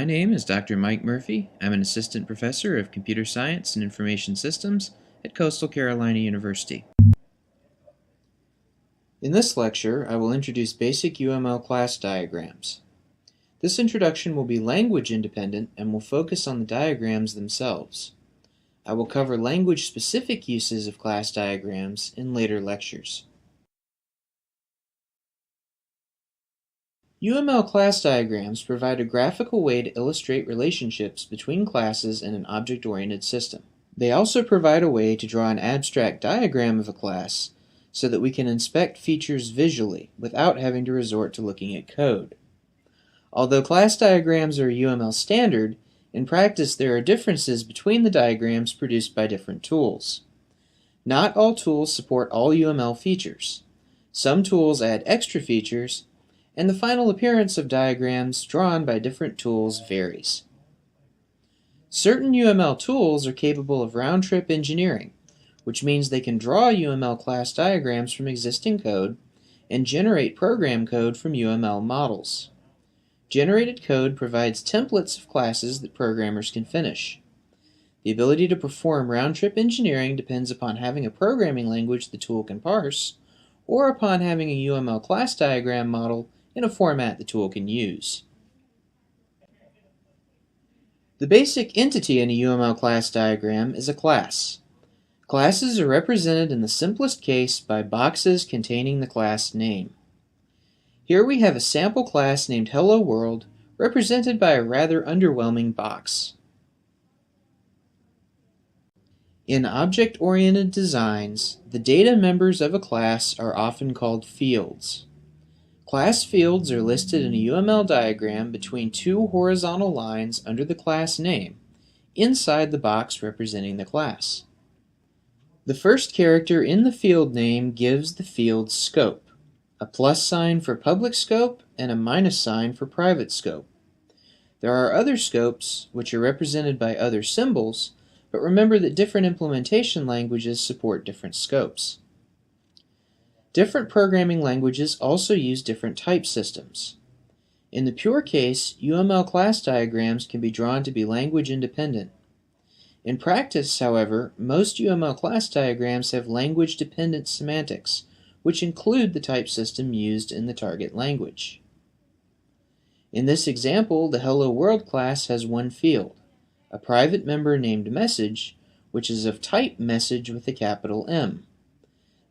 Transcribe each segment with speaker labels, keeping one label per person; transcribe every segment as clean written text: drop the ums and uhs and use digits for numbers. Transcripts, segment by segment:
Speaker 1: My name is Dr. Mike Murphy. I'm an assistant professor of computer science and information systems at Coastal Carolina University. In this lecture, I will introduce basic UML class diagrams. This introduction will be language independent and will focus on the diagrams themselves. I will cover language-specific uses of class diagrams in later lectures. UML class diagrams provide a graphical way to illustrate relationships between classes in an object-oriented system. They also provide a way to draw an abstract diagram of a class so that we can inspect features visually without having to resort to looking at code. Although class diagrams are a UML standard, in practice there are differences between the diagrams produced by different tools. Not all tools support all UML features. Some tools add extra features, and the final appearance of diagrams drawn by different tools varies. Certain UML tools are capable of round-trip engineering, which means they can draw UML class diagrams from existing code and generate program code from UML models. Generated code provides templates of classes that programmers can finish. The ability to perform round-trip engineering depends upon having a programming language the tool can parse, or upon having a UML class diagram model in a format the tool can use. The basic entity in a UML class diagram is a class. Classes are represented in the simplest case by boxes containing the class name. Here we have a sample class named Hello World, represented by a rather underwhelming box. In object-oriented designs, the data members of a class are often called fields. Class fields are listed in a UML diagram between two horizontal lines under the class name, inside the box representing the class. The first character in the field name gives the field scope, a plus sign for public scope and a minus sign for private scope. There are other scopes, which are represented by other symbols, but remember that different implementation languages support different scopes. Different programming languages also use different type systems. In the pure case, UML class diagrams can be drawn to be language independent. In practice, however, most UML class diagrams have language-dependent semantics, which include the type system used in the target language. In this example, the Hello World class has one field, a private member named Message, which is of type message with a capital M.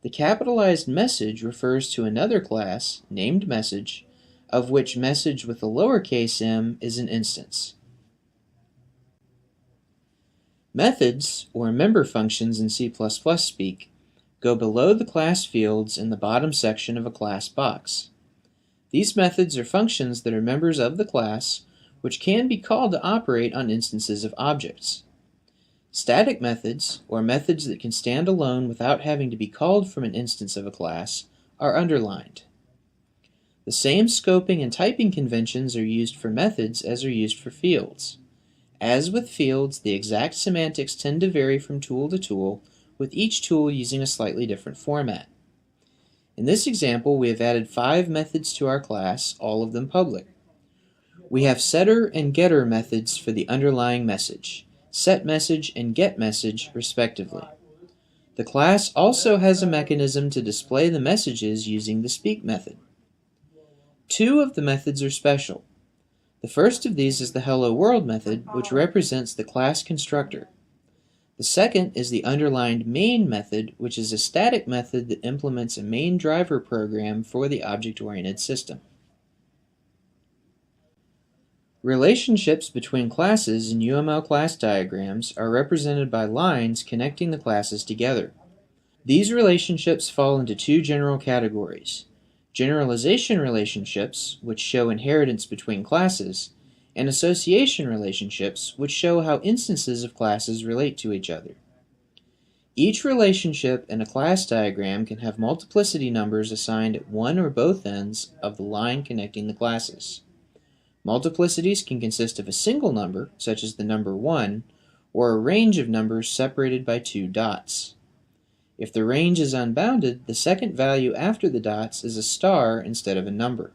Speaker 1: The capitalized message refers to another class, named Message, of which message with a lowercase m is an instance. Methods, or member functions in C++ speak, go below the class fields in the bottom section of a class box. These methods are functions that are members of the class, which can be called to operate on instances of objects. Static methods, or methods that can stand alone without having to be called from an instance of a class, are underlined. The same scoping and typing conventions are used for methods as are used for fields. As with fields, the exact semantics tend to vary from tool to tool, with each tool using a slightly different format. In this example, we have added 5 methods to our class, all of them public. We have setter and getter methods for the underlying message, setMessage and getMessage, respectively. The class also has a mechanism to display the messages using the speak method. 2 of the methods are special. The first of these is the Hello World method, which represents the class constructor. The second is the underlined main method, which is a static method that implements a main driver program for the object-oriented system. Relationships between classes in UML class diagrams are represented by lines connecting the classes together. These relationships fall into 2 general categories: generalization relationships, which show inheritance between classes, and association relationships, which show how instances of classes relate to each other. Each relationship in a class diagram can have multiplicity numbers assigned at one or both ends of the line connecting the classes. Multiplicities can consist of a single number, such as the number 1, or a range of numbers separated by 2 dots. If the range is unbounded, the second value after the dots is a star instead of a number.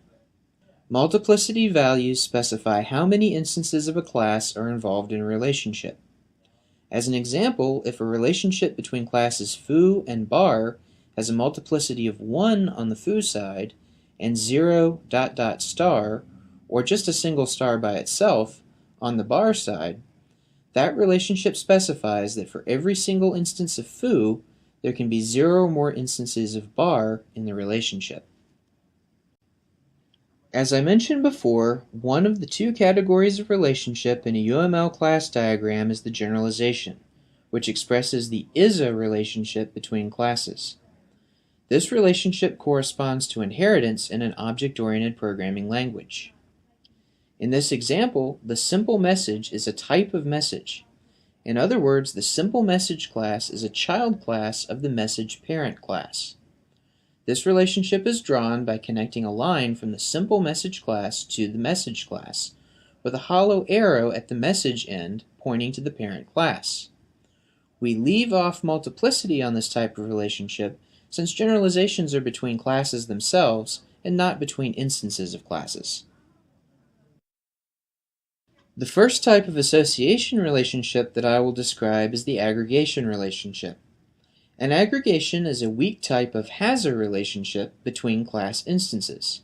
Speaker 1: Multiplicity values specify how many instances of a class are involved in a relationship. As an example, if a relationship between classes foo and bar has a multiplicity of 1 on the foo side and 0 ... star, or just a single star by itself, on the bar side, that relationship specifies that for every single instance of foo, there can be 0 or more instances of bar in the relationship. As I mentioned before, one of the two categories of relationship in a UML class diagram is the generalization, which expresses the is-a relationship between classes. This relationship corresponds to inheritance in an object-oriented programming language. In this example, the simple message is a type of message. In other words, the simple message class is a child class of the message parent class. This relationship is drawn by connecting a line from the simple message class to the message class, with a hollow arrow at the message end pointing to the parent class. We leave off multiplicity on this type of relationship since generalizations are between classes themselves and not between instances of classes. The first type of association relationship that I will describe is the aggregation relationship. An aggregation is a weak type of has-a relationship between class instances,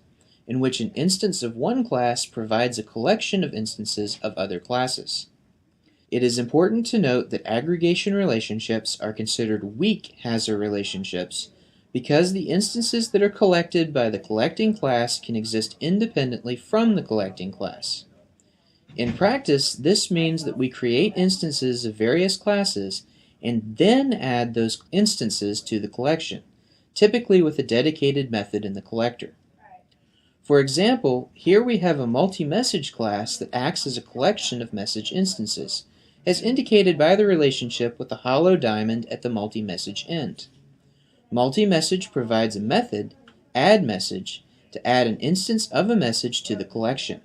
Speaker 1: in which an instance of one class provides a collection of instances of other classes. It is important to note that aggregation relationships are considered weak has-a relationships because the instances that are collected by the collecting class can exist independently from the collecting class. In practice, this means that we create instances of various classes and then add those instances to the collection, typically with a dedicated method in the collector. For example, here we have a multi-message class that acts as a collection of message instances, as indicated by the relationship with the hollow diamond at the multi-message end. Multi-message provides a method, addMessage, to add an instance of a message to the collection.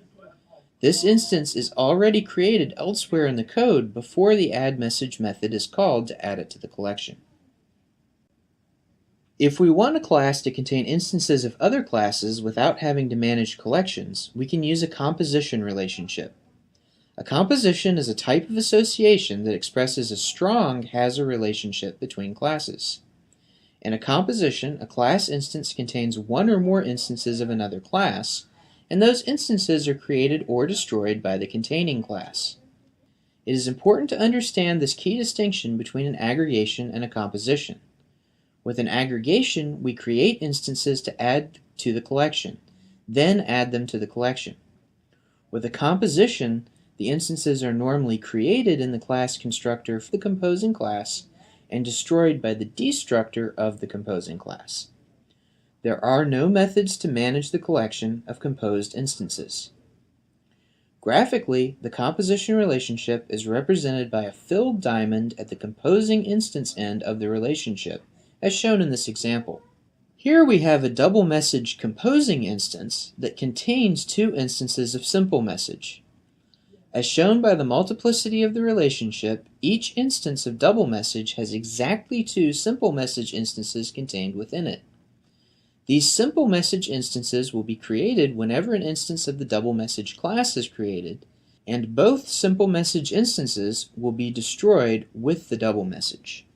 Speaker 1: This instance is already created elsewhere in the code before the addMessage method is called to add it to the collection. If we want a class to contain instances of other classes without having to manage collections, we can use a composition relationship. A composition is a type of association that expresses a strong has-a relationship between classes. In a composition, a class instance contains one or more instances of another class, and those instances are created or destroyed by the containing class. It is important to understand this key distinction between an aggregation and a composition. With an aggregation, we create instances to add to the collection, then add them to the collection. With a composition, the instances are normally created in the class constructor for the composing class and destroyed by the destructor of the composing class. There are no methods to manage the collection of composed instances. Graphically, the composition relationship is represented by a filled diamond at the composing instance end of the relationship, as shown in this example. Here we have a double message composing instance that contains two instances of simple message. As shown by the multiplicity of the relationship, each instance of double message has exactly two simple message instances contained within it. These simple message instances will be created whenever an instance of the double message class is created, and both simple message instances will be destroyed with the double message.